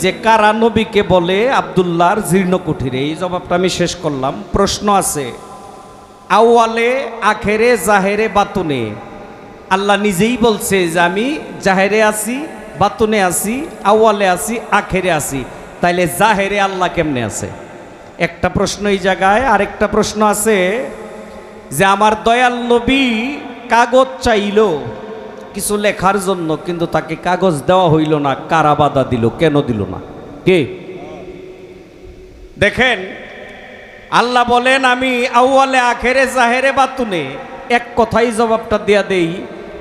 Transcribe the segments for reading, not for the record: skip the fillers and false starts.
যে কারা নবীকে বলে আব্দুল্লাহর জীর্ণ কুঠিরে, এই জবাবটা আমি শেষ করলাম। প্রশ্ন আছে, আউয়ালে আখেরে জাহেরে বাতুনে, আল্লাহ নিজেই বলছে যে আমি জাহেরে আছি, বাতুনে আছি, আউয়ালে আছি, আখেরে আছি, তাইলে জাহেরে আল্লাহ কেমনে আছে? একটা প্রশ্ন এই জায়গায়। আরেকটা প্রশ্ন আছে যে আমার দয়াল নবী কাগজ চাইল কিছু লেখার জন্য, কিন্তু তাকে কাগজ দেওয়া হইল না, কারা বাধা দিল? কেন দিল না? কে? দেখেন, আল্লাহ বলেন আমি আউয়ালে আখেরে জাহেরে বাতুনে। এক কথাই জবাবটা দেয়া দেই।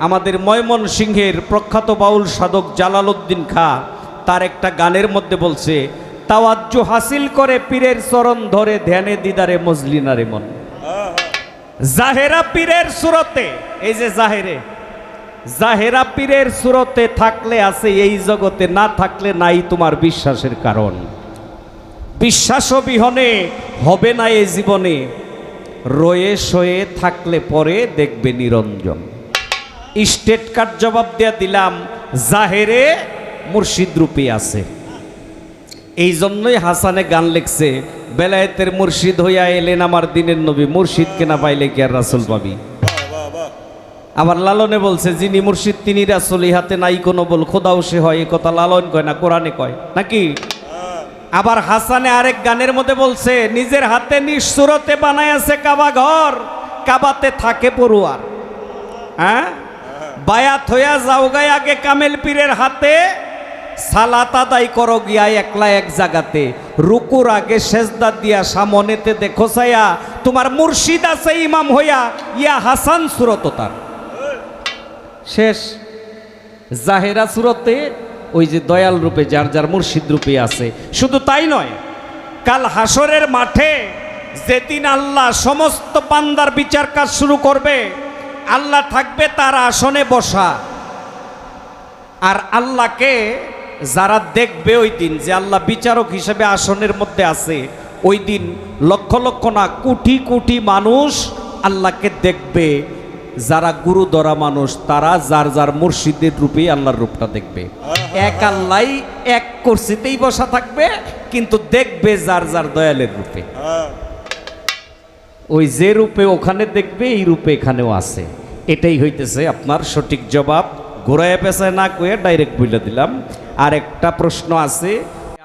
আমাদের ময়মনসিংহের প্রখ্যাত বাউল সাধক জালালউদ্দিন খাঁ তার একটা গানের মধ্যে বলছে, তাওয়াজ্জু হাসিল করে পীরের চরণ ধরে, ধ্যানে দিদারে মজলিনারে মন। জাহেরা পীরের সুরতে, এই যে জাহেরা পীরের সুরতে থাকলে আছে এই জগতে, না থাকলে নাই তোমার বিশ্বাসের কারণ। বিশ্বাস বিহনে হবে না এই জীবনে, রয়ে শয়ে থাকলে পরে দেখবে নিরঞ্জন। স্টেট কার্ড জবাব দেয়া দিলাম, জাহেরে মুর্শিদ রূপে আছে। এই জন্যই হাসানে গান লিখছে, বেলায়েতের মুর্শিদ হইয়া এলেন আমার দিনের নবী, মুর্শিদ কেনা পাইলে কি আর রাসূল পাবি। আবার লালনে বলছে, যিনি মুর্শিদ তিনি রাসূল, ইহাতে নাই কোনো বল, খোদাও সে হয়। এই কথা লালন কয় না, কোরআনে কয় নাকি? আবার হাসানে আরেক গানের মধ্যে বলছে, নিজের হাতে নিঃসুরতে বানায়াছে কাবা ঘর, কাবাতে থাকে পড়ুয়ার। হ্যাঁ, বায়াত হইয়া যাও গায় আগে কামেল পীরের হাতে, সালাত আদায় করো গিয়া একলা এক জায়গাতে, রুকুর আগে সেজদা দিয়া সামনেতে দেখো ছায়া, তোমার মুর্শিদ আছে ইমাম হইয়া, ইয়া হাসান সুরত তার। শেষ। জাহেরা সুরতে ওই যে দয়াল রূপে যার যার মুর্শিদ রূপে আছে। শুধু তাই নয়, কাল হাসরের মাঠে যেদিন আল্লাহ সমস্ত বান্দার বিচার কাজ শুরু করবে, আল্লাহ থাকবে তার আসনে বসা। আর আল্লাহকে যারা দেখবে ওই দিন, যে আল্লাহ বিচারক হিসেবে আসনের মধ্যে আছে, ওই দিন লক্ষ লক্ষ না কোটি কোটি মানুষ আল্লাহকে দেখবে। যারা গুরু ধরা মানুষ, তারা যার যার মুর্শিদের রূপে আল্লাহর রূপটা দেখবে। এক আল্লাহ এক কুরসিতেই বসা থাকবে, কিন্তু দেখবে যার যার দয়ালের রূপে। ওই যে রূপে ওখানে দেখবে, এই রূপে এখানেও আছে। এটাই হইতেছে আপনার সঠিক জবাব। ঘোরায় পেছায় না কয়ে ডাইরেক্ট বলে দিলাম। আর একটা প্রশ্ন আছে,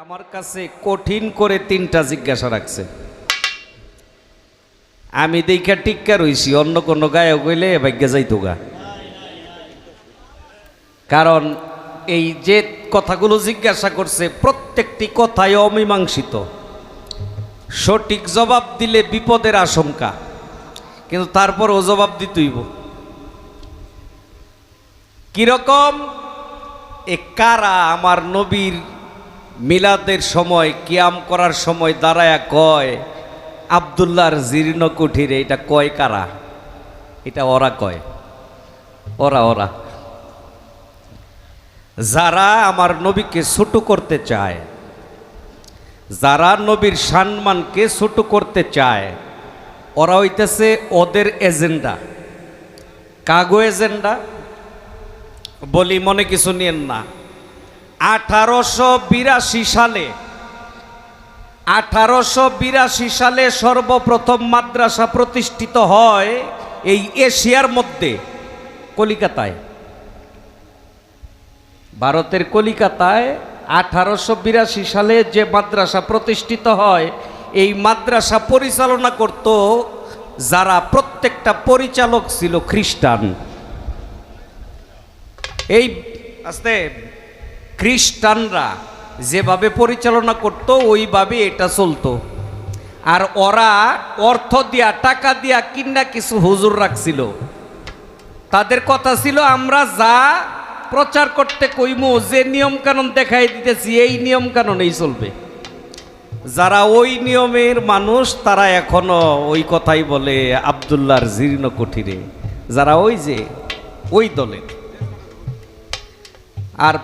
আমার কাছে কঠিন করে 3টা জিজ্ঞাসা রাখছে। আমি দেখা টিক্কা রইছি, অন্য কোনো গায়ক হইলে ভাগ্যে যাইতো গা। কারণ এই যে কথাগুলো জিজ্ঞাসা করছে, প্রত্যেকটি কথাই অমীমাংসিত। সঠিক জবাব দিলে বিপদের আশঙ্কা, কিন্তু তারপর ও জবাব দিতেইব। কিরকম? এ কারা আমার নবীর মিলাদের সময়, কিয়াম করার সময় দাঁড়ায়া কয় আব্দুল্লাহর জীর্ণ কুঠিরে, এটা কয় কারা? এটা ওরা কয়, ওরা যারা আমার নবীকে ছোট করতে চায়, যারা নবীর সম্মানকে ছোট করতে চায়, ওরা হইতেছে ওদের এজেন্ডা। কাগো এজেন্ডা বলি, মনে কিছু নিয়েন না। 1882 সালে সর্বপ্রথম মাদ্রাসা প্রতিষ্ঠিত হয় এই এশিয়ার মধ্যে, কলিকাতায়, ভারতের কলিকাতায়। 1882 সালে যে মাদ্রাসা প্রতিষ্ঠিত হয়, এই মাদ্রাসা পরিচালনা করত যারা, প্রত্যেকটা পরিচালক ছিল খ্রিস্টান। এই আস্তে খ্রিস্টানরা যেভাবে পরিচালনা করত, ওইভাবে এটা চলতো। আর ওরা অর্থ দিয়া, টাকা দিয়া কিনা কিছু হুজুর রাখছিল। তাদের কথা ছিল, আমরা যা প্রচার করতে কইমু, যে নিয়ম কানুন দেখাই দিতেছি, এই নিয়ম কানুনেই চলবে। যারা ওই নিয়মের মানুষ, তারা এখনো ওই কথাই বলে আব্দুল্লাহর জীর্ণ কুঠিরে। যারা ওই যে ওই দলের। আর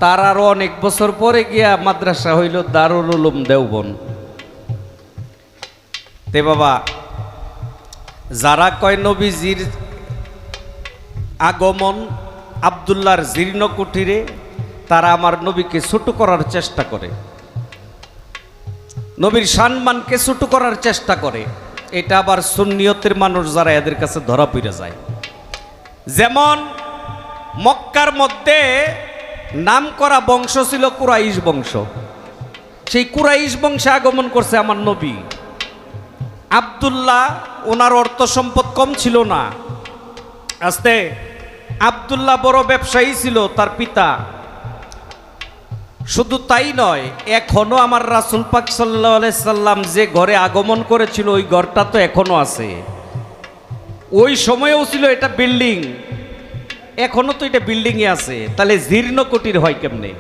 তার আরো অনেক বছর পরে গিয়া মাদ্রাসা হইল দারুল উলুম দেওবন্দ। তে বাবা, যারা কয় নবীজির আগমন আব্দুল্লাহর জীর্ণ কুঠিরে, তারা আমার নবীকে ছোট করার চেষ্টা করে, নবীর সম্মানকে ছোট করার চেষ্টা করে। এটা আবার সুন্নিয়তের মানুষ যারা এদের কাছে ধরা পড়ে যায়। যেমন মক্কার মধ্যে নাম করা বংশ ছিল কুরাইশ বংশ, সেই কুরাইশ বংশে আগমন করছে আমার নবী। আব্দুল্লাহ, ওনার অর্থ সম্পদ কম ছিল না, আস্তে আব্দুল্লাহ বড় ব্যবসায়ী ছিল তার পিতা। শুধু তাই নয়, এখনো আমার রাসূল পাক সাল্লাল্লাহু আলাইহি সাল্লাম যে ঘরে আগমন করেছিল ওই ঘরটা তো এখনো আছে। ওই সময়েও ছিল এটা বিল্ডিং, এখনো তো এটা বিল্ডিংয়ে আছে। তাহলে জীর্ণ কুটির হয় কেমনে?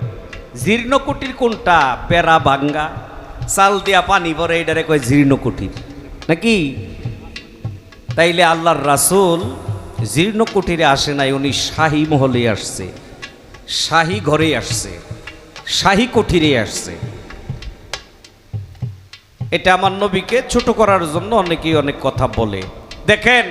জীর্ণ কুটির কোনটা? পেরা ভাঙ্গা, চাল দিয়া পানি ভরে, এটারে কয় জীর্ণ কুটির নাকি? তাইলে আল্লাহর রাসূল জীর্ণ কুটিরে আসে নাই, উনি শাহী মহলে আসছে, শাহী ঘরে আসছে, শাহী কুঠিরে আসছে। এটা আমার নবীকে ছোট করার জন্য অনেকেই অনেক কথা বলে। দেখেন,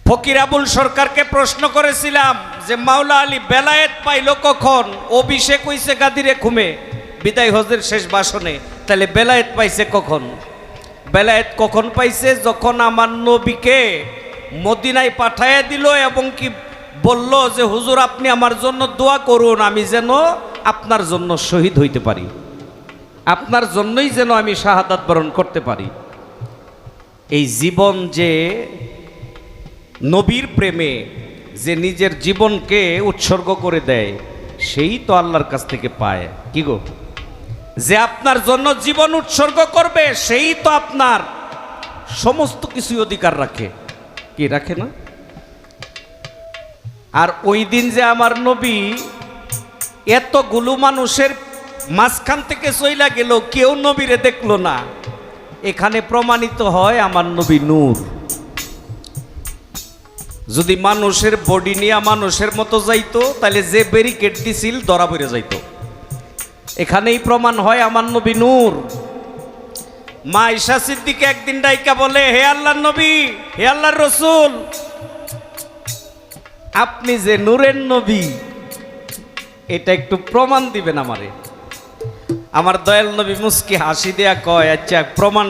ফকির আবুল সরকারকে প্রশ্ন করেছিলাম যে মাওলা আলী বেলায়েত পাইল কখন? অভিষেক হইছে গাদিরে ঘুমে বিদায় হজের শেষ ভাষণে, তাহলে বেলায়েত পাইছে কখন? বেলায়েত কখন পাইছে? যখন আমার নবীকে মদিনায় পাঠাইয়া দিল এবং কি বলল যে হুজুর আপনি আমার জন্য দোয়া করুন, আমি যেন আপনার জন্য শহীদ হইতে পারি, আপনার জন্যই যেন আমি শাহাদাত বরণ করতে পারি। এই জীবন যে নবীর প্রেমে যে নিজের জীবনকে উৎসর্গ করে দেয়, সেই তো আল্লাহর কাছ থেকে পায়। কি গো, যে আপনার জন্য জীবন উৎসর্গ করবে সেই তো আপনার সমস্ত কিছু অধিকার রাখে, কি রাখে না? আর ওই দিন যে আমার নবী এতগুলো মানুষের মাঝখান থেকে চইলা গেল, কেউ নবীরে দেখলো না, এখানে প্রমাণিত হয় আমার নবী নূর। যদি মানুষের বডি নিয়ে মানুষের মতো যাইতো, তাহলে যে ব্যারিকেড দিছিল ধরা পড়ে যাইতো। এখানেই প্রমাণ হয় আমার নবী নূর। মা আয়েশা সিদ্দিকা একদিন ডাইকা বলে, হে আল্লাহর নবী, হে আল্লাহর রসুল, আপনি যে নূরের নবী, এটা একটু প্রমাণ দিবেন আমারে। আমার দয়াল নবী মুস্কি হাসি দেয়া কয়, আচ্ছা প্রমাণ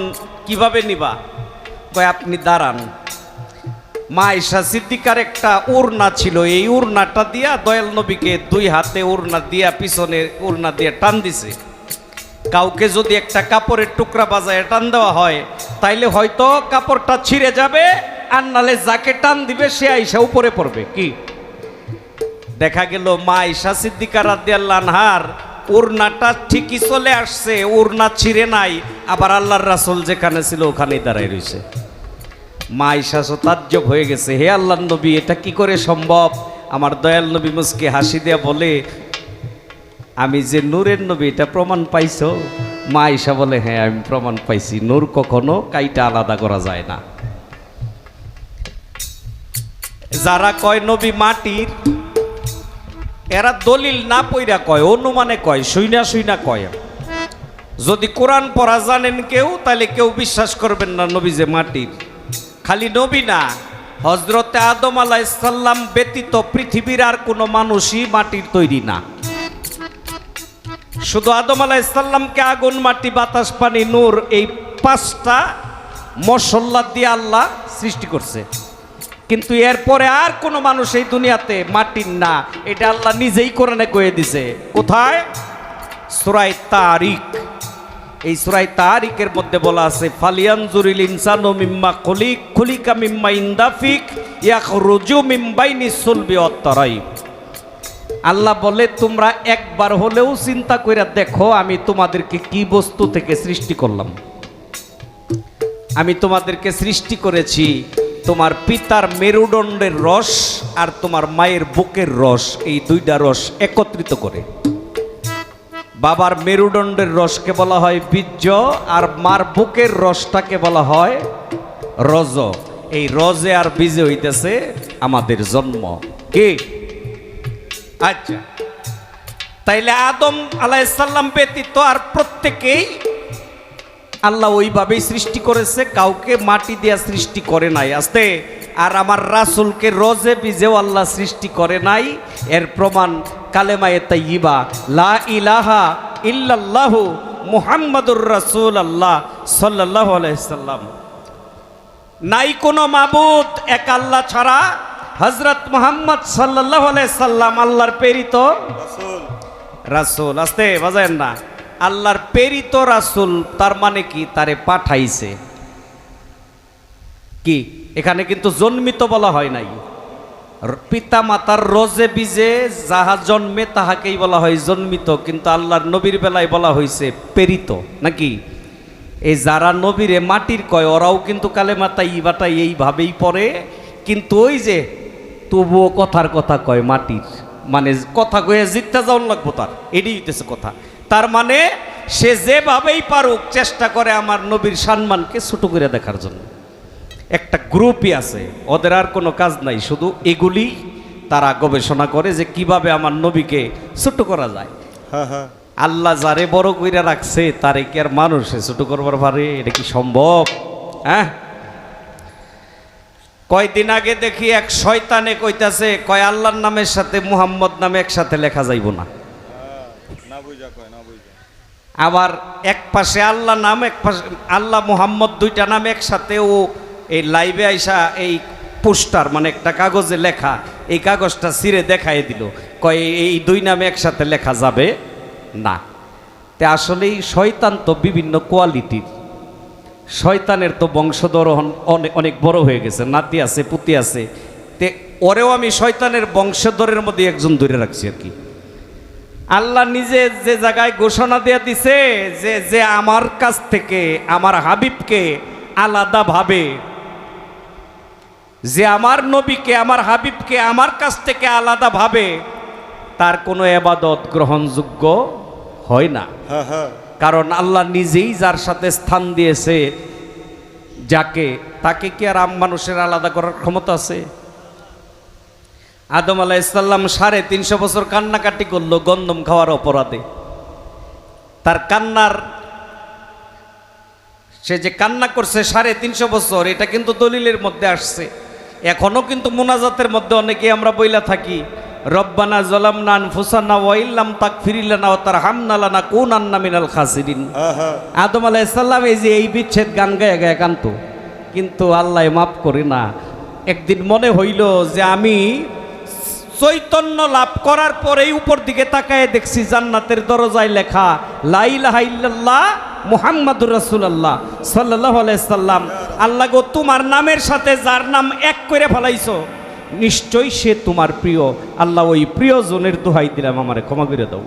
কিভাবে নিবা? কয় আপনি দাঁড়ান। মা আয়েশা সিদ্দিকার একটা ওড়না ছিল, এই ওড়নাটা দিয়া দয়াল নবীকে দুই হাতে ওড়না দিয়া পিছনে ওড়না দিয়ে টান দিছে। কাউকে যদি একটা কাপড়ের টুকরা বাজায় টান দেওয়া হয়, তাইলে হয়তো কাপড়টা ছিঁড়ে যাবে, আর নালে যাকে টান দিবে সে আয়েশা উপরে পড়বে। কি দেখা গেল, মা আয়েশা সিদ্দিকা রাদিয়াল্লাহু আনহার ওড়নাটা ঠিকই চলে আসছে, ওড়না ছিঁড়ে নাই, আবার আল্লাহর রাসূল যেখানে ছিল ওখানেই দাঁড়ায় রয়েছে। মা আয়েশা তাজ্জব হয়ে গেছে, হে আল্লাহর নবী, এটা কি করে সম্ভব? আমার দয়াল নবী মুস্কি হাসি দেয়া বলে, আমি যে নূরের নবী এটা প্রমাণ পাইছো? মা আয়েশা বলে, হ্যাঁ আমি প্রমাণ পাইছি, নূর কখনো কাইটা আলাদা করা যায় না। যারা কয় নবী মাটির, এরা দলিল না পইরা কয়, অনুমানে কয়, শুইনা শুইনা কয়। যদি কোরআন পড়া জানেন কেউ, তাহলে কেউ বিশ্বাস করবেন না নবী যে মাটির। খালি নবী না, হযরতে আদম আলাইহিস সালাম ব্যতীত পৃথিবীর আর কোনো মানুষই মাটির তৈরি না। শুধু আদম আলাইহিস সালামকে আগুন, মাটি, বাতাস, পানি, নূর, এই পাঁচটা মশলা দিয়ে আল্লাহ সৃষ্টি করছে। কিন্তু এরপরে আর কোনো মানুষ এই দুনিয়াতে মাটির না, এটা আল্লাহ নিজেই কোরআনে কয়ে দিছে। কোথায়? সূরা তারিক। এই সূরা তারিকের মধ্যে বলা আছে, ফালিয়ানজুরিল ইনসানু মিম্মা খুলিকা মিম্মা ইনদাফিক ইয়াখরুজু মিন বাইনি সুলবি ওয়াত তারাইব। আল্লাহ বলে, তোমরা একবার হলেও চিন্তা কইরা দেখো আমি তোমাদেরকে কি বস্তু থেকে সৃষ্টি করলাম। আমি তোমাদেরকে সৃষ্টি করেছি তোমার পিতার মেরুদণ্ডের রস আর তোমার মায়ের বুকের রস, এই দুইটা রস একত্রিত করে। বাবার মেরুদণ্ডের রসকে বলা হয় বীর্য, আর মার বুকের রসটাকে বলা হয় রজ। এই রজে আর বীজে হইতেছে আমাদের জন্ম। কি? আচ্ছা, তাইলে আদম আলাইহিস সালাম ব্যতীত আর প্রত্যেকেই আল্লাহ ওইভাবেই সৃষ্টি করেছে, কাউকে মাটি দিয়া সৃষ্টি করে নাই। আস্তে আর আমার রাসূলকে রোজে বিজেও আল্লাহ সৃষ্টি করে নাই। এর প্রমাণ কালেমায়ে তাইয়্যিবা লা ইলাহা ইল্লাল্লাহু মুহাম্মাদুর রাসূলুল্লাহ সাল্লাল্লাহু আলাইহি সাল্লাম। নাই কোনো মাবুদ এক আল্লাহ ছাড়া, হযরত মুহাম্মদ সাল্লাল্লাহু আলাইহি সাল্লাম আল্লাহর প্রেরিত রাসূল। আস্তে বাজায়েন না, আল্লাহর প্রেরিত রাসূল, তার মানে কি? তারে পাঠাইছে। কি এখানে কিন্তু জন্মিত বলা হয় নাই। পিতা মাতার রোজে বিজে যাহা জন্মে তাহাকেই বলা হয় জন্মিত, কিন্তু আল্লাহর নবীর বেলায় বলা হয়েছে প্রেরিত, নাকি? এই যারা নবীরে মাটির কয় ওরাও কিন্তু কালেমা তাইয়্যিবাটা এইভাবেই পড়ে, কিন্তু ওই যে তবুও কথার কথা কয় মাটির, মানে কথা কয়ে জিততে যাওয়ার লাগবো তার, এটাই হইতেছে কথা। তার মানে সে যেভাবেই পারুক চেষ্টা করে আমার নবীর সম্মানকে ছোট করে দেখার জন্য। একটা গ্রুপই আছে, ওদের আর কোনো কাজ নাই, শুধু এগুলি তারা গবেষণা করে যে কিভাবে আমার নবীকে ছোট করা যায়। আল্লাহ যারে বড় কইরা রাখছে তারে কি আর মানুষে ছোট করবার পারে? এটা কি সম্ভব? হ্যাঁ, কয়দিন আগে দেখি এক শয়তানে কইতাছে, কয় আল্লাহর নামের সাথে মুহাম্মদ নামে একসাথে লেখা যাইব না। আবার এক পাশে আল্লাহ নাম, এক পাশে আল্লাহ মুহাম্মদ, দুইটা নাম একসাথে ও এই লাইভে আইসা এই পোস্টার মানে একটা কাগজে লেখা, এই কাগজটা ছিঁড়ে দেখাই দিল, কয় এই দুই নামে একসাথে লেখা যাবে না। তে আসলেই শয়তান তো বিভিন্ন কোয়ালিটির, শয়তানের তো বংশধর অনেক বড় হয়ে গেছে, নাতি আছে, পুতি আছে। তে ওরেও আমি শয়তানের বংশধরের মধ্যে একজন ধরে রাখছি আর কি। আল্লাহ নিজে যে জায়গায় ঘোষণা দিয়ে দিছে যে যে আমার কাছ থেকে আমার হাবিবকে আলাদাভাবে, যে আমার নবীকে আমার হাবিবকে আমার কাছ থেকে আলাদাভাবে, তার কোনো ইবাদত গ্রহণযোগ্য হয় না। কারণ আল্লাহ নিজেই যার সাথে স্থান দিয়েছে যাকে, তাকে কি আর মানুষের আলাদা করার ক্ষমতা আছে? আদম আলাইহিস সালাম 350 বছর কান্নাকাটি করলো গন্ধম খাওয়ার অপরাধে। তার কান্নার, সে যে কান্না করছে 350 বছর, এটা কিন্তু দলিলের মধ্যে আসছে। এখনো কিন্তু মুনাজাতের মধ্যে অনেকে আমরা বইলা থাকি, রব্বানা যালামনা আনফুসানা ওয়া ইল্লাম তাগফির লানা ওয়া তারহামনা লানাকুনান্না মিনাল খাসিরিন। আদম আলাইহিস সালাম এই যে এই বিচ্ছেদ গান গায়ে গায়ে কানতো, কিন্তু আল্লাহ মাফ করে না। একদিন মনে হইল যে আমি চৈতন্য লাভ করার পরেই উপর দিকে তাকায় দেখছি জান্নাতের দরজায় লেখা লা ইলাহা ইল্লাল্লাহ মুহাম্মাদুর রাসূলুল্লাহ সাল্লাল্লাহু আলাইহি সাল্লাম। আল্লাহ গো, তোমার নামের সাথে যার নাম এক করে ফেলাইছো নিশ্চয়ই সে তোমার প্রিয়। আল্লাহ ওই প্রিয়জনের দোহাই দিলাম, আমারে ক্ষমা করে দাও।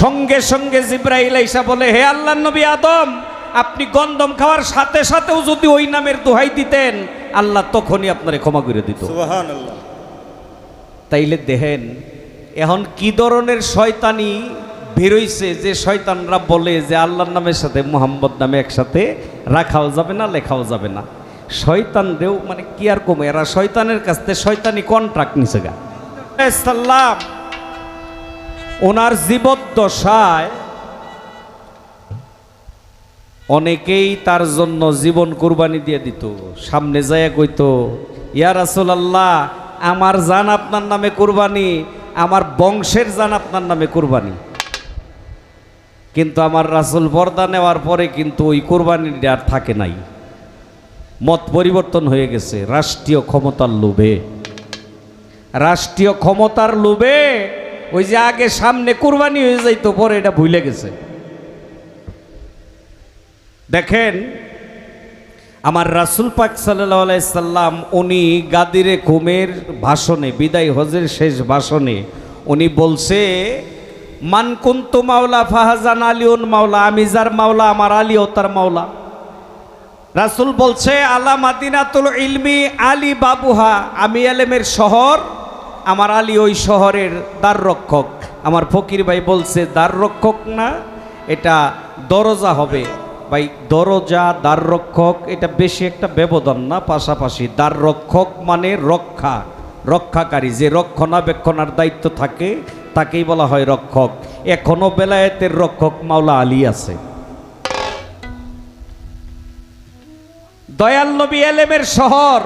সঙ্গে সঙ্গে জিবরাইল আইসা বলে, হে আল্লাহর নবী আদম, আপনি গন্ধম খাওয়ার সাথে সাথেও যদি ওই নামের দোহাই দিতেন আল্লাহ তখনই আপনারে ক্ষমা করে দিত। সুবহানাল্লাহ। তাইলে দেখেন এখন কি ধরনের শয়তানি বেরোইছে, যে শয়তানরা বলে যে আল্লাহর নামের সাথে মুহাম্মদ নামে একসাথে রাখাও যাবে না, লেখাও যাবে না। শয়তানরেও মানে কি আর কমে, এরা শয়তানের কাছ থেকে শয়তানি কন্ট্রাক্ট নিছে গা। সাল্লাম ওনার জীবদ্দশায় অনেকেই তার জন্য জীবন কুরবানি দিয়ে দিত। সামনে যায় কইতো, ইয়া রাসূলুল্লাহ, আমার জান আপনার নামে কুরবানি, আমার বংশের জান আপনার নামে কুরবানি। কিন্তু আমার রাসূল পর্দা নেওয়ার পরে কিন্তু ওই কুরবানিটা আর থাকে নাই, মত পরিবর্তন হয়ে গেছে। রাষ্ট্রীয় ক্ষমতার লোভে, রাষ্ট্রীয় ক্ষমতার লোভে ওই যে আগে সামনে কুরবানি হয়ে যাইতো, পরে এটা ভুলে গেছে। দেখেন আমার রাসূল পাক সাল্লাল্লাহু আলাইহি সাল্লাম উনি গাদিরে কুমের ভাষণে, বিদায় হজের শেষ ভাষণে উনি বলছে, মান কুনতু মাওলা ফাহাজান আলিউন মাওলা, আমি যার মাওলা আমার আলীও তার মাওলা। রাসূল বলছে, আলা মাদিনাতুল ইলমি আলী বাবুহা, আমি এলেমের শহর, আমার আলী ওই শহরের দ্বার রক্ষক। আমার ফকির ভাই বলছে দ্বার রক্ষক না, এটা দরজা হবে। ভাই দরজা দ্বার রক্ষক এটা বেশি একটা ব্যবধান না, পাশাপাশি। দ্বার রক্ষক মানে রক্ষা, রক্ষাকারী, যে রক্ষণাবেক্ষণার দায়িত্ব থাকে তাকেই বলা হয় রক্ষক। এখনো বেলায়েতের রক্ষক মাওলা আলী আছে। দয়াল নবী এলেমের শহর,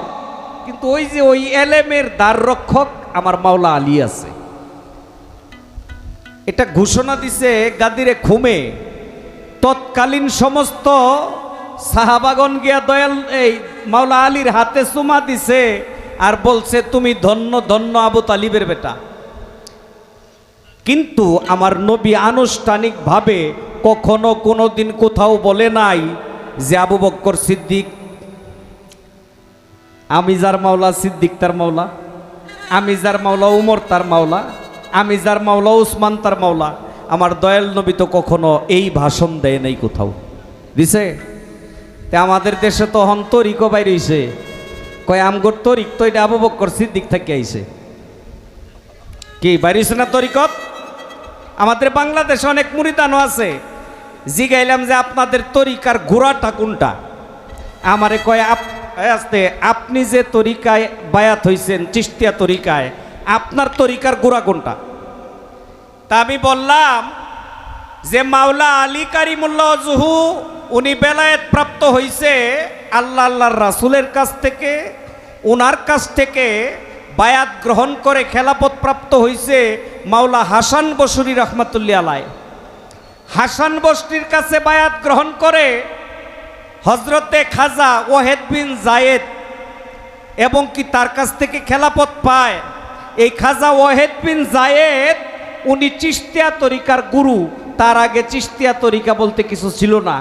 কিন্তু ওই যে ওই এলেমের দ্বার রক্ষক আমার মাওলা আলী আছে। এটা ঘোষণা দিছে গাদিরে খুমে। তৎকালীন সমস্ত সাহাবাগণ গিয়া দয়াল এই মাওলা আলীর হাতে চুমা দিছে আর বলছে তুমি ধন্য ধন্য আবু তালিবের বেটা। কিন্তু আমার নবী আনুষ্ঠানিকভাবে কখনো কোনোদিন কোথাও বলে নাই যে আবু বক্কর সিদ্দিক, আমি যার মাওলা সিদ্দিক তার মাওলা, আমি যার মাওলা উমর তার মাওলা, আমি যার মাওলা উসমান তার মাওলা। আমার দয়াল নবী তো কখনো এই ভাষণ দেয় নাই কোথাও, দিছে? তে আমাদের দেশে তো হন তরিকও বাইর হইছে, কয় আমগর তরিক তো এটা আবু বক্কর সিদ্দিক থেকে আইছে। কি বাইর হইছে না তরিকত? আমাদের বাংলাদেশে অনেক মুরিদানও আছে। জিগাইলাম যে আপনাদের তরিকার গোড়াটা কোনটা? আমারে কয় আসতে আপনি যে তরিকায় বায়াত হইছেন চিশতিয়া তরিকায়, আপনার তরিকার গোড়া কোনটা? তা আমি বললাম যে মাওলা আলী কারিমুল্লাহ ওয়াজহু উনি বেলায়েত প্রাপ্ত হইছে আল্লাহ আল্লাহর রাসূলের কাছ থেকে, উনার কাছ থেকে বায়াত গ্রহণ করে খেলাফত প্রাপ্ত হইছে মাওলা হাসান বসরি রহমাতুল্লাহ আলাইহি। হাসান বসরির কাছে বায়াত গ্রহণ করে হজরতে খাজা ওয়াহেদ বিন জায়েদ এবং কি তার কাছ থেকে খেলাফত পায়। এই খাজা ওয়াহেদ বিন জায়েদ উনি চিশতিয়া তরিকার গুরু। তার আগে চিশতিয়া তরিকা বলতে কিছু ছিল না।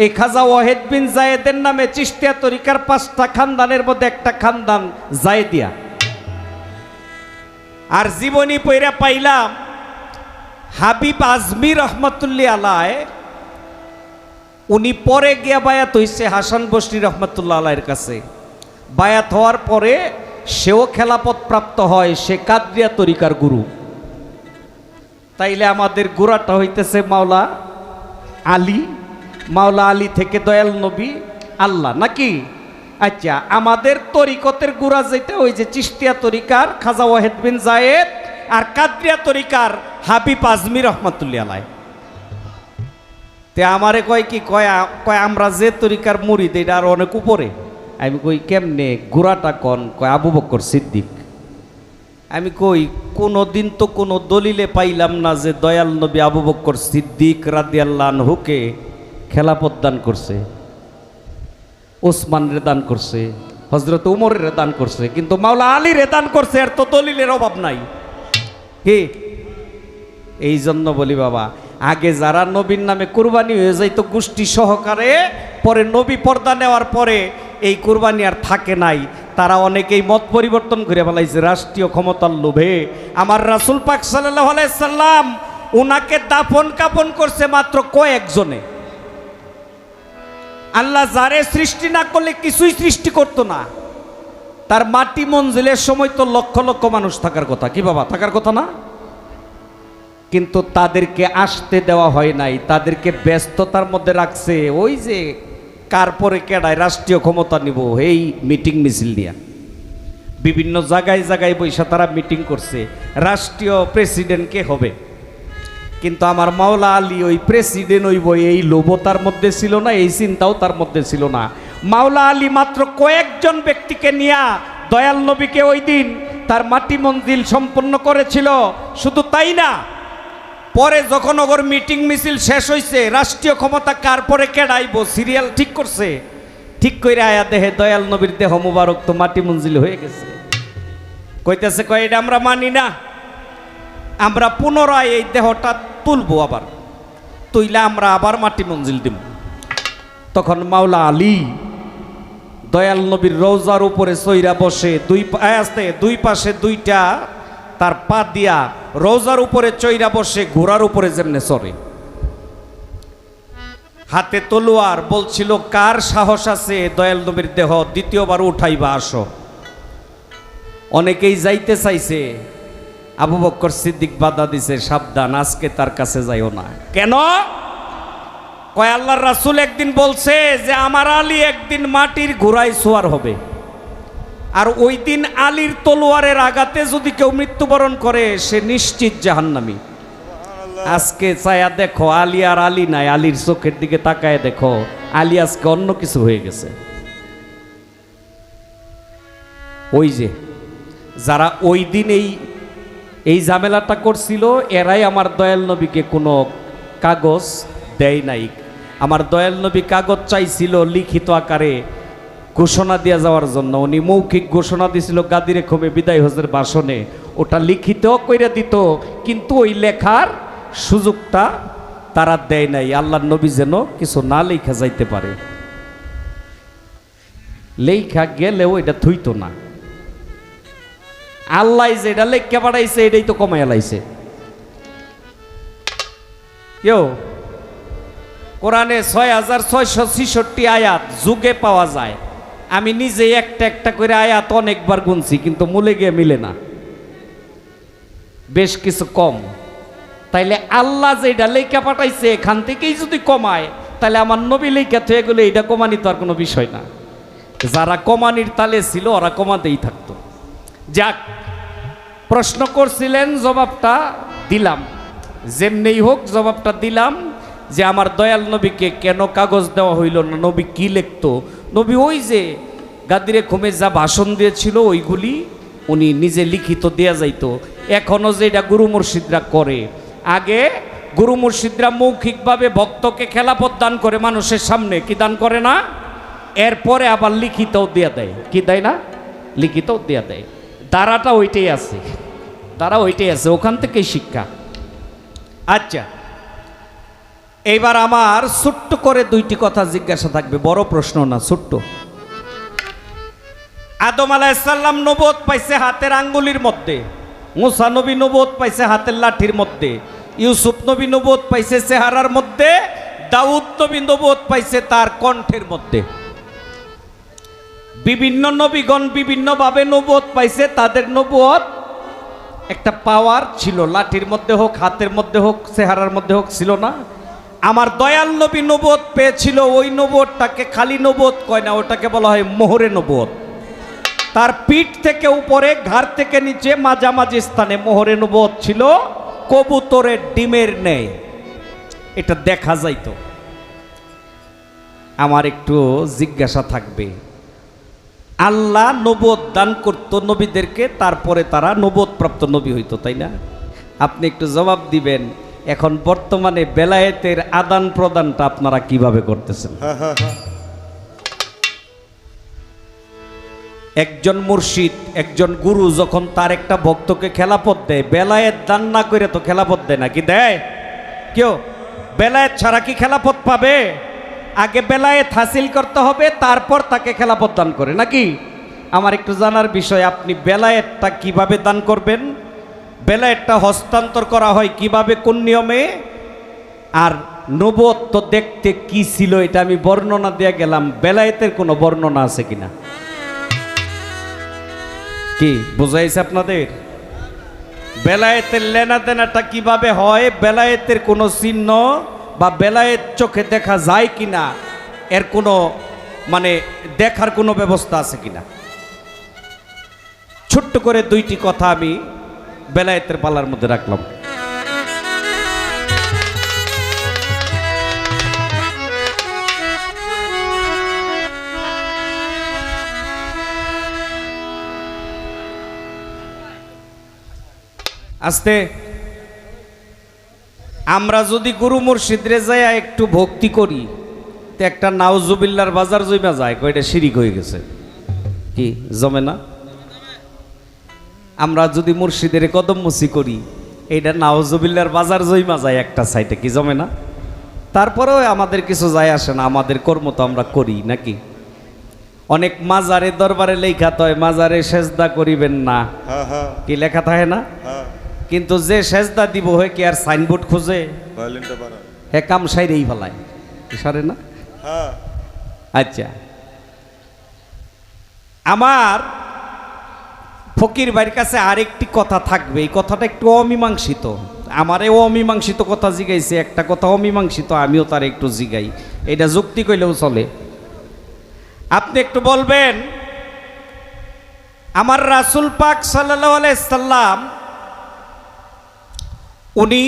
এই খাজা ওয়াহেদ বিন জায়েদের নামে চিশতিয়া তরিকার 5টা খানদানের মধ্যে একটা খানদান জায়েদিয়া। আর জীবনী পইরা পাইলাম হাবিব আজমি রহমতুল্লাহ আলাইহি, উনি পরে গিয়া বায়াত হইছে হাসান বসরি রহমতুল্লাহ আলাইহির কাছে। বায়াত হওয়ার পরে সেও খেলাফত প্রাপ্ত হয়, সে কাদরিয়া তরিকার গুরু। তাইলে আমাদের গোড়াটা হইতেছে মাওলা আলী, মাওলা আলী থেকে দয়াল নবী আল্লাহ, নাকি? আচ্ছা, আমাদের তরিকতের গোড়া যেটা ওই যে চিশতিয়া তরিকার খাজা ওয়াহেদ বিন জায়েদ আর কাদরিয়া তরিকার হাবিব আজমি রহমতুল্লাহ আলাইহি। তে আমারে কয় কি কয় আমরা যে তরিকার মুরিদ এটা আর অনেক উপরে। আমি কই কেমনে গোড়াটা কন? কয় আবু বক্কর সিদ্দিক। আমি কই কোনো দিন তো কোনো দলিলে পাইলাম না যে দয়াল নবী আবু বক্কর সিদ্দিক রাদিয়াল্লাহু আনহুকে খেলাফত দান করছে, ওসমানের দান করছে, হযরত উমরের দান করছে, কিন্তু মাওলা আলীর দান করছে। এর তো দলিলের অভাব নাই। কি এই জন্য বলি বাবা, আগে যারা নবীর নামে কুরবানি হয়ে যাইতো গোষ্ঠী সহকারে, পরে নবী পর্দা নেওয়ার পরে এই কুরবানি আর থাকে নাই। তারা অনেকেই মত পরিবর্তন করে ফেলাইছে রাষ্ট্রীয় ক্ষমতার লোভে। আমার রাসূল পাক সাল্লাল্লাহু আলাইহি সাল্লাম উনাকে দাফন কাফন করছে মাত্র কয়েকজনে। আল্লাহ যারে সৃষ্টি না করলে কিছুই সৃষ্টি করতো না। তার মাটি মঞ্জিলের সময় তো লক্ষ লক্ষ মানুষ থাকার কথা, কি বাবা থাকার কথা না? কিন্তু তাদেরকে আসতে দেওয়া হয় নাই, তাদেরকে ব্যস্ততার মধ্যে রাখছে। ওই যে কার পরে কেডায় রাষ্ট্রীয় ক্ষমতা নিব এই মিটিং মিছিল দিয়া বিভিন্ন জায়গায় জায়গায় বৈশা তারা মিটিং করছে, রাষ্ট্রীয় প্রেসিডেন্ট কে হবে। কিন্তু আমার মাওলা আলী ওই প্রেসিডেন্ট হইব এই লোভও তার মধ্যে ছিল না, এই চিন্তাও তার মধ্যে ছিল না। মাওলা আলী মাত্র কয়েকজন ব্যক্তিকে নিয়া দয়াল নবীকে ওই দিন তার মাটি মঞ্জিল সম্পন্ন করেছিল। শুধু তাই না, পরে যখন ওগর মিটিং মিছিল শেষ হয়েছে, রাষ্ট্রীয় ক্ষমতা কার পরে কেডাইব সিরিয়াল ঠিক করছে, ঠিক করে আয়া দেহে দয়াল নবীর দেহ মুবারক তো মাটি মঞ্জিল হয়ে গেছে। কইতেছে কয় এটা আমরা মানি না, আমরা পুনরায় এই দেহটা তুলবো, আবার তুইলে আমরা আবার মাটি মঞ্জিল দিব। তখন মাওলা আলী দয়াল নবীর রওজার উপরে সইরা বসে, দুই পাশে দুইটা তার পা দিয়া রওজার উপরে চইরা বসে, ঘোড়ার উপরে যেমনে চড়ে, হাতে তলোয়ার, বলছিল কার সাহস আছে দয়াল নবীর দেহ দ্বিতীয়বার উঠাইবা, আসো। অনেকেই যাইতে চাইছে, আবু বক্কর সিদ্দিক বাধা দিছে, সাবধান, আজকে তার কাছে যাইও না। কেন? কয় আল্লাহর রাসূল একদিন বলছে যে আমার আলী একদিন মাটির ঘোড়ায় সোয়ার হবে, আর ওই দিন আলীর তলোয়ারের আঘাতে যদি কেউ মৃত্যুবরণ করে সে নিশ্চিত জাহান্নামী। আজকে চায়া দেখো আলী আর আলী নাই, আলীর চোখের দিকে তাকায় দেখো আলী আজকে অন্য কিছু হয়ে গেছে। ওই যে যারা ওই দিন এই ঝামেলাটা করছিল এরাই আমার দয়াল নবীকে কোনো কাগজ দেয় নাই। আমার দয়াল নবী কাগজ চাইছিল লিখিত আকারে ঘোষণা দিয়ে যাওয়ার জন্য। উনি মৌখিক ঘোষণা দিছিল গাদিরে খমে বিদায় হজের ভাষণে, ওটা লিখিত কইরা দিত, কিন্তু ওই লেখার সুযোগটা তারা দেয় নাই। আল্লাহর নবী যেন কিছু না লেখা যাইতে পারে, লেখা গেলেও এটা থইতো না। আল্লাহ যেটা লেখা পাঠাইছে এটাই তো কমাইয়া লাইছে। কেউ কোরআনে 6666 আয়াত যুগে পাওয়া যায়। আমি নিজে একটা একটা করে আয়াত অনেকবার গুনছি, কিন্তু মূলে গিয়ে মিলে না, বেশ কিছু কম। তাইলে আল্লাহ যেটা লেখা পাঠাইছে এখান থেকেই যদি কমায়, তাহলে আমার নবী লেখা থেকে গেলে এটা কমানি তো আর কোনো বিষয় না। যারা কমানির তালে ছিল ওরা কমাতেই থাকতো। যাক, প্রশ্ন করছিলেন, জবাবটা দিলাম, যেমনি হোক জবাবটা দিলাম যে আমার দয়াল নবীকে কেন কাগজ দেওয়া হইল না, নবী কি লিখতো। নবী ওই যে গাদিরে খুমে যা ভাষণ দিয়েছিল ওইগুলি উনি নিজে লিখিত দেয়া যাইতো। এখনও যেটা গুরু মুর্শিদরা করে, আগে গুরু মুর্শিদরা মৌখিকভাবে ভক্তকে খেলাপথ দান করে মানুষের সামনে, কি দান করে না, এরপরে আবার লিখিতও দেয়া দেয়, কি দেয় না, লিখিতও দেয়া দেয়। দ্বারাটা ওইটাই আছে, দ্বারা ওইটাই আছে, ওখান থেকেই শিক্ষা। আচ্ছা, এইবার আমার ছোট্ট করে দুইটি কথা জিজ্ঞাসা থাকবে, বড় প্রশ্ন না, ছোট্ট। আদম আলাইহিস সালাম নবুয়ত পাইছে হাতের আঙ্গুলির মধ্যে, মুসা নবী নবুয়ত পাইছে হাতের লাঠির মধ্যে, ইউসুফ নবী নবুয়ত পাইছে চেহারার মধ্যে, দাউদ নবী নবুয়ত পাইছে তার কণ্ঠের মধ্যে। বিভিন্ন নবীগণ বিভিন্নভাবে নবুয়ত পাইছে, তাদের নবুয়ত একটা পাওয়ার ছিল, লাঠির মধ্যে হোক, হাতের মধ্যে হোক, চেহারার মধ্যে হোক, ছিল না? আমার দয়াল নবী নবুয়ত পেয়েছিল, ওই নবুয়তটাকে খালি নবুয়ত কয় না, ওটাকে বলা হয় মোহরে নবুয়ত। তার পিঠ থেকে উপরে, ঘাড় থেকে নিচে, মাঝামাঝি স্থানে মোহরে নবুয়ত ছিল, কবুতরের ডিমের ন্যায়, এটা দেখা যাইতো। আমার একটু জিজ্ঞাসা থাকবে, আল্লাহ নবুয়ত দান করত নবীদেরকে, তারপরে তারা নবুয়ত প্রাপ্ত নবী হইতো, তাই না? আপনি একটু জবাব দিবেন, এখন বর্তমানে বেলায়েতের আদান প্রদানটা আপনারা কিভাবে করতেছেন? একজন মুর্শিদ, একজন গুরু যখন তার একটা ভক্তকে খেলাপথ দেয়, বেলায়েত দান না করে তো খেলাপথ দেয় না, কি দেয় কেউ? বেলায়েত ছাড়া কি খেলাপথ পাবে? আগে বেলায়েত হাসিল করতে হবে, তারপর তাকে খেলাপথ দান করে, নাকি? আমার একটু জানার বিষয়, আপনি বেলায়েতটা কিভাবে দান করবেন, বেলায়েতটা হস্তান্তর করা হয় কিভাবে, কোন নিয়মে, আর নবুয়ত তো দেখতে কি ছিল এটা আমি বর্ণনা দিয়ে গেলাম, বেলায়েতের কোনো বর্ণনা আছে কিনা? কি বুঝাইছে আপনাদের? বেলায়েতের লেনা দেনাটা কিভাবে হয়, বেলায়েতের কোনো চিহ্ন বা বেলায়েত চোখে দেখা যায় কিনা, এর কোনো মানে দেখার কোনো ব্যবস্থা আছে কিনা? ছোট্ট করে দুইটি কথা আমি বেলায়েতের পালার মধ্যে রাখলাম। আস্তে, আমরা যদি গুরু মুর্শিদরে যাই একটু ভক্তি করি, তো একটা নাউজুবিল্লার বাজার জমা যায়, কয়টা শিরিক হয়ে গেছে, কি জমে না? আমরা যদি মুর্শিদের কদম মুসি করি, এইটা নাউজুবিল্লার বাজার জমা যায় একটা সাইডে, কি জমে না? তারপরেও আমাদের কিছু যায় আসে না, আমাদের কর্ম তো আমরা করি, নাকি? অনেক মাজারে দরবারে লেখা হয় মাজারে সেজদা করিবেন না, কি লেখা থাকে না? কিন্তু যে সেজদা দিব হয় কি আর সাইনবোর্ড খুঁজে, হে কাম সাইরেই ফেলায়, সারে না? আচ্ছা, আমার ফকির ভাইয়ের কাছে আরেকটি কথা থাকবে, এই কথাটা একটু অমীমাংসিত, আমারে অমীমাংসিত কথা জিগাইছে, একটা কথা অমীমাংসিত, আমিও তার একটু জিগাই, এটা যুক্তি কইলেও চলে। আপনি একটু বলবেন, আমার রাসূল পাক সাল্লাল্লাহু আলাইহি সাল্লাম উনি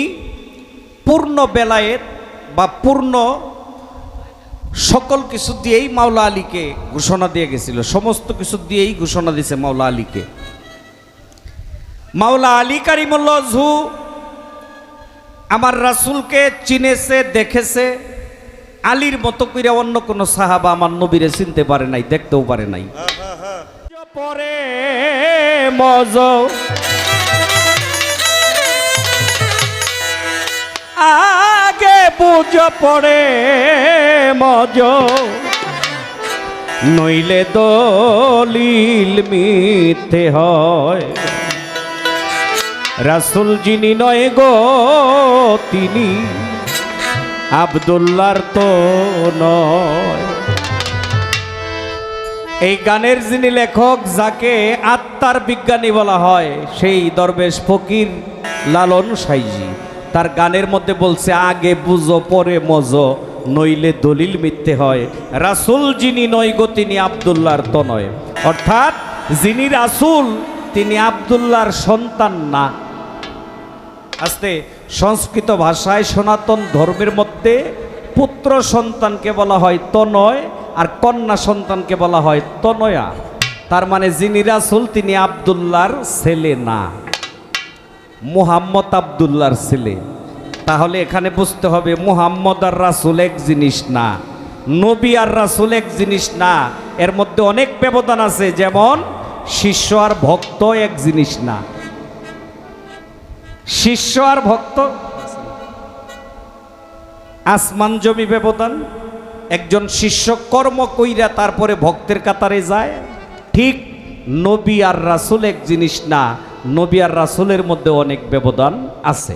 পূর্ণ বেলায়েত বা পূর্ণ সকল কিছু দিয়েই মাওলা আলীকে ঘোষণা দিয়ে গেছিল, সমস্ত কিছু দিয়েই ঘোষণা দিয়েছে মাওলা আলীকে। মাওলা আলী কারিমুল্লাহ ওয়াজহু আমার রাসূলকে চিনেছে, দেখেছে। আলীর মতো করে অন্য কোন সাহাবা আমার নবীরে চিনতে পারে নাই, দেখতেও পারে নাই। পরে মজ আগে বুঝ পড়ে মজ, নইলে দলিল মিথ্যে হয়। রাসূল যিনি নয় গো তিনি আব্দুল্লাহর তো নয়। এই গানের যিনি লেখক, যাকে আত্মার বিজ্ঞানী বলা হয়, সেই দরবেশ ফকির লালন সাইজি তার গানের মধ্যে বলছে আগে বুঝো পরে মজো, নইলে দলিল মিথ্যে হয়। রাসূল যিনি নয় গো তিনি আব্দুল্লাহর তো নয়। অর্থাৎ যিনি রাসূল তিনি আব্দুল্লাহর সন্তান না। আস্তে সংস্কৃত ভাষায় সনাতন ধর্মের মধ্যে পুত্র সন্তানকে বলা হয় তনয়, আর কন্যা সন্তানকে বলা হয় তনয়া। তার মানে যিনি রাসূল তিনি আব্দুল্লাহর ছেলে না, মুহাম্মদ আব্দুল্লাহর ছেলে। তাহলে এখানে বুঝতে হবে মুহাম্মদ আর রাসূল এক জিনিস না, নবী আর রাসূল এক জিনিস না। এর মধ্যে অনেক ব্যবধান আছে, যেমন শিষ্য আর ভক্ত এক জিনিস না। শিষ্য আর ভক্ত আসমান জমি ব্যবধান। একজন শিষ্য কর্ম কইরা তারপরে ভক্তের কাতারে যায়, ঠিক নবী আর রাসূল এক জিনিস না, নবী আর রাসূলের মধ্যে অনেক ব্যবধান আছে।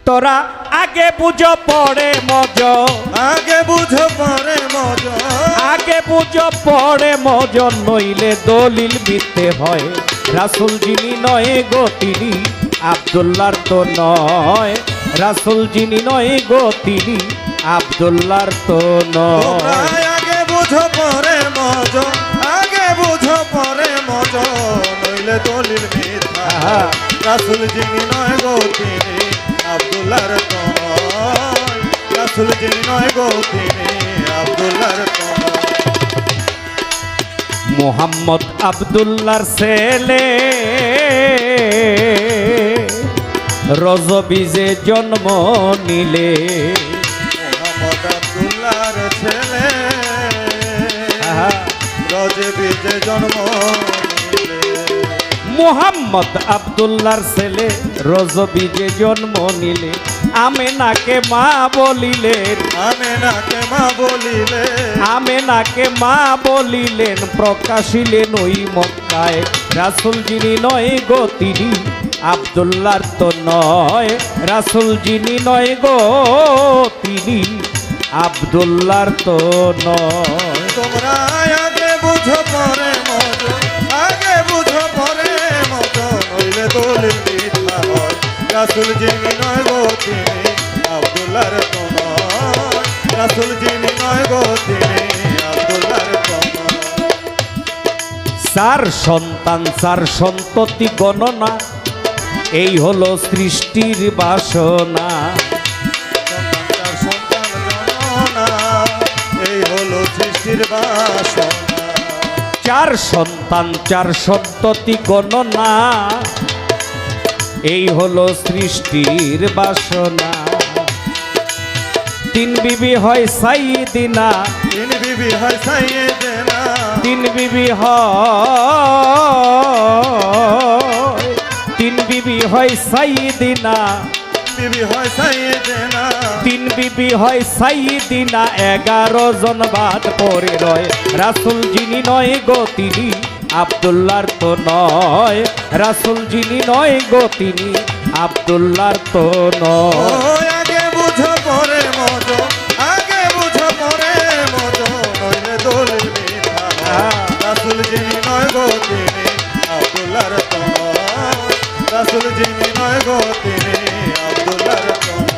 তোরা আগে বুঝো পড়ে মজ, আগে বুঝো পরে মজ, আগে বুঝো পড়ে মজ, নইলে দলিল মিথ্যে হয়। রাসূল যিনি নয় গো তিনি আব্দুল্লাহর তো নয়। রাসূল যিনি নয় গো তিনি আব্দুল্লাহর তো নয়। আগে বুঝো পরে মজ, আগে বুঝো পরে মজ, নইলে দলিল মিথ্যা। রাসূল যিনি নয় গো তিনি আব্দুল্লাহর তো নয়। রাসূল যিনি নয় গো তিনি আব্দুল্লাহর তো নয়। মুহাম্মদ আব্দুল্লাহর ছেলে, রজবীজে জন্ম নিলে। মুহাম্মদ আব্দুল্লাহর ছেলে, রজবীজে জন্ম নিলে। মুহাম্মদ আব্দুল্লাহর ছেলে, রজবীজে জন্ম নিলে। আমেনাকে মা বলিলেন, আমেনাকে মা বলিলে, আমেনাকে মা বলিলেন, প্রকাশিলেন ওই মক্কায়। রাসূল যিনি নয় গো তিনি আব্দুল্লাহর তো নয়। রাসূল যিনি নয় গো তিনি আব্দুল্লাহর তো নয়। তোমরা আগে বুঝো পরে মজ, আগে বুঝো পরে মজ, নইলে দলিল মিথ্যা হয়। রাসূল যিনি নয় গো তিনি আব্দুল্লাহর তো নয়। রাসূল যিনি নয় গো তিনি আব্দুল্লাহর তো নয়। চার সন্তান চার সন্ততি গণনা, এই হলো সৃষ্টির বাসনা। সন্তান সন্তান গণনা, এই হলো সৃষ্টির বাসনা। চার সন্তান চার সন্ততি গণনা, এই হলো সৃষ্টির বাসনা। তিন বিবি হয় সাইয়্যিদিনা, তিন বিবি হয় সাইয়্যিদিনা, তিন বিবি হয়, তিন বিবি হয় সাইয়্যিদিনা, বিবি হয় সাইয়্যিদিনা। তিন বিবি হয় সাইয়্যিদিনা, 11 জন বাদ পড়ে রয়। রাসূল যিনি নয় গো তিনি আব্দুল্লাহর তো নয়। রাসূল যিনি নয় গো তিনি আব্দুল্লাহর তো নয়। আগে বুঝো পরে মজ, আগে বুঝো পরে মজ, নইলে দলিল মিথ্যা হয়। রাসূল যিনি নয় গো তিনি আব্দুল্লাহর তো নয়। রাসূল যিনি নয় গো তিনি আব্দুল্লাহর তো নয়।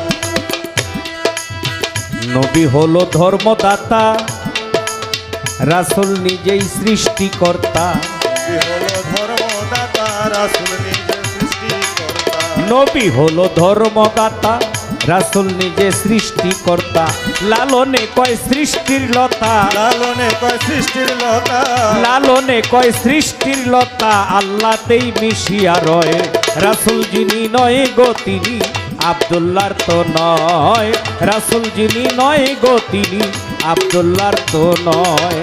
নবী হলো ধর্মদাতা, রাসূল নিজেই সৃষ্টিকর্তা। নবী হলো ধর্মদাতা, রাসূল নিজে সৃষ্টিকর্তা। নবী হলো ধর্মদাতা, রাসূল নিজে সৃষ্টিকর্তা লালনে কয় সৃষ্টির লতা লালনে কয় সৃষ্টির লতা লালনে কয় সৃষ্টির লতা আল্লাহতেই মিশিয়া রয় রাসূল যিনি নয় গো তিনি আব্দুল্লাহর তো নয় রাসূল যিনি নয় গো তিনি আব্দুল্লাহর তো নয়